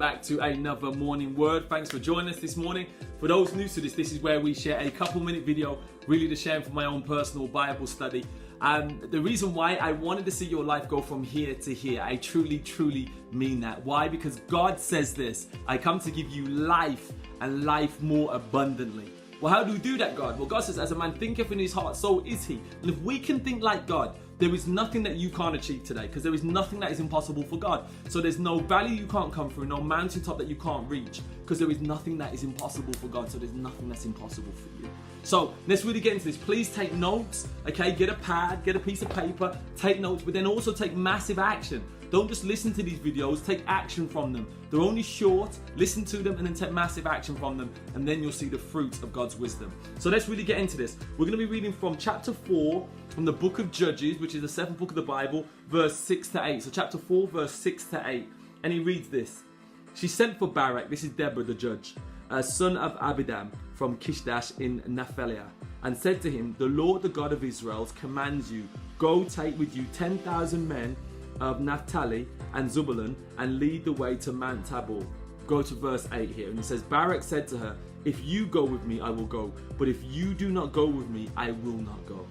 back to another morning word. Thanks for joining us this morning. For those new to this is where we share a couple-minute video, really to share for my own personal Bible study. The reason why I wanted to see your life go from here to here, I truly mean that. Why? Because God says this: I come to give you life and life more abundantly. Well, how do we do that, God? Well, God says, as a man thinketh in his heart, so is he. And if we can think like God, there is nothing that you can't achieve today, because there is nothing that is impossible for God. So there's no valley you can't come through, no mountaintop that you can't reach, because there is nothing that is impossible for God. So there's nothing that's impossible for you. So let's really get into this. Please take notes, okay? Get a pad, get a piece of paper, take notes, but then also take massive action. Don't just listen to these videos, take action from them. They're only short, listen to them and then take massive action from them, and then you'll see the fruits of God's wisdom. So let's really get into this. We're going to be reading from chapter 4 from the book of Judges, which is the seventh book of the Bible, verse 6 to 8. So chapter 4, verse 6 to 8. And he reads this. She sent for Barak, this is Deborah the judge, son of Abinoam from Kedesh in Naphtali, and said to him, the Lord, the God of Israel, commands you, go take with you 10,000 men of Naphtali and Zebulun and lead the way to Mount Tabor. Go to verse 8 here, and it says, Barak said to her, if you go with me, I will go, but if you do not go with me, I will not go.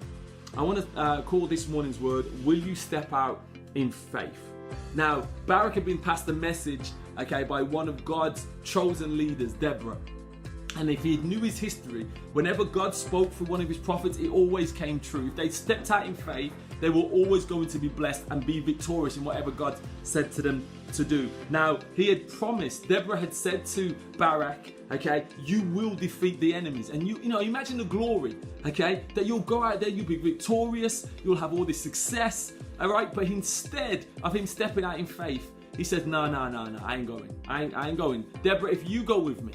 I want to call this morning's word, will you step out in faith? Now, Barak had been passed a message, okay, by one of God's chosen leaders, Deborah. And if he knew his history, whenever God spoke through one of his prophets, it always came true. If they stepped out in faith, they were always going to be blessed and be victorious in whatever God said to them to do. Now, he had promised, Deborah had said to Barak, okay, you will defeat the enemies. And you know, imagine the glory, okay, that you'll go out there, you'll be victorious, you'll have all this success, all right? But instead of him stepping out in faith, he said, no, I ain't going. I ain't going. Deborah, if you go with me,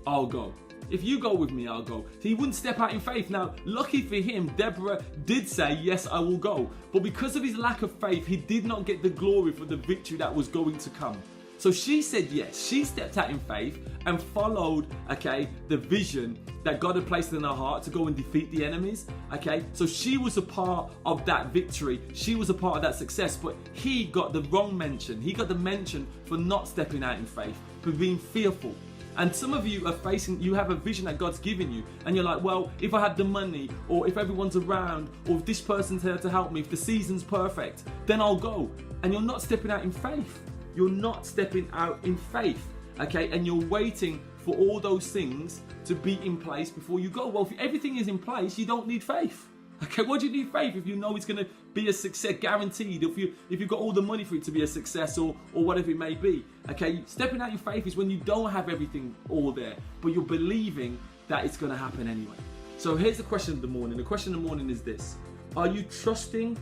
I'll go. If you go with me, I'll go. So he wouldn't step out in faith. Now, lucky for him, Deborah did say, yes, I will go. But because of his lack of faith, he did not get the glory for the victory that was going to come. So she said yes. She stepped out in faith and followed, okay, the vision that God had placed in her heart to go and defeat the enemies, okay? So she was a part of that victory. She was a part of that success, but he got the wrong mention. He got the mention for not stepping out in faith, for being fearful. And some of you are you have a vision that God's given you, and you're like, well, if I had the money, or if everyone's around, or if this person's here to help me, if the season's perfect, then I'll go. And you're not stepping out in faith. You're not stepping out in faith, okay? And you're waiting for all those things to be in place before you go. Well, if everything is in place, you don't need faith. Okay, what do you need faith if you know it's going to be a success, guaranteed? If you've got all the money for it to be a success, or whatever it may be. Okay, stepping out in faith is when you don't have everything all there, but you're believing that it's going to happen anyway. So here's the question of the morning. The question of the morning is this: are you trusting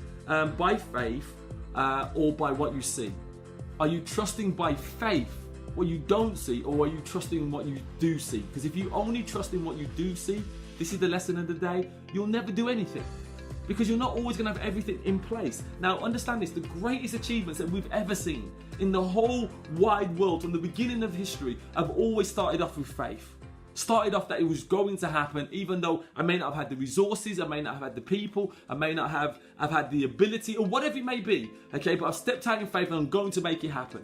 by faith or by what you see? Are you trusting by faith what you don't see, or are you trusting what you do see? Because if you only trust in what you do see, this is the lesson of the day, you'll never do anything, because you're not always going to have everything in place. Now, understand this: the greatest achievements that we've ever seen in the whole wide world from the beginning of history have always started off with faith. Started off that it was going to happen, even though I may not have had the resources, I may not have had the people, I may not have had the ability, or whatever it may be, okay, but I've stepped out in faith and I'm going to make it happen.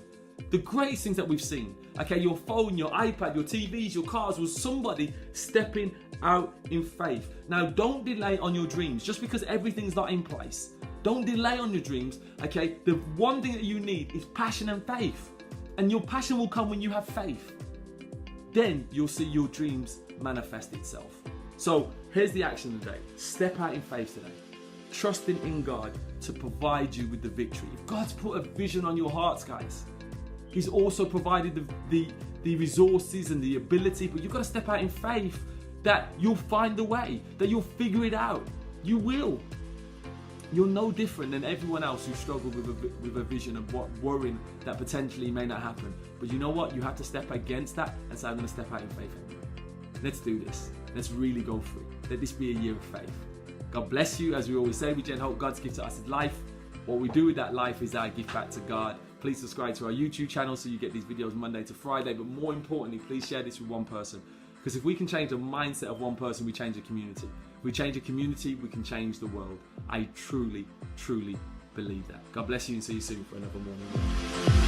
The greatest things that we've seen, okay, your phone, your iPad, your TVs, your cars, was somebody stepping out in faith. Now, don't delay on your dreams just because everything's not in place. Don't delay on your dreams, okay? The one thing that you need is passion and faith. And your passion will come when you have faith. Then you'll see your dreams manifest itself. So here's the action of the day. Step out in faith today. Trusting in God to provide you with the victory. If God's put a vision on your hearts, guys, He's also provided the resources and the ability, but you've got to step out in faith that you'll find the way, that you'll figure it out. You will. You're no different than everyone else who struggled with a vision of what worrying that potentially may not happen. But you know what? You have to step against that and say, I'm going to step out in faith anyway. Let's do this. Let's really go for it. Let this be a year of faith. God bless you. As we always say, we hope God's gift to us is life. What we do with that life is our gift back to God. Please subscribe to our YouTube channel so you get these videos Monday to Friday. But more importantly, please share this with one person. Because if we can change the mindset of one person, we change a community. If we change a community, we can change the world. I truly, truly believe that. God bless you and see you soon for another morning.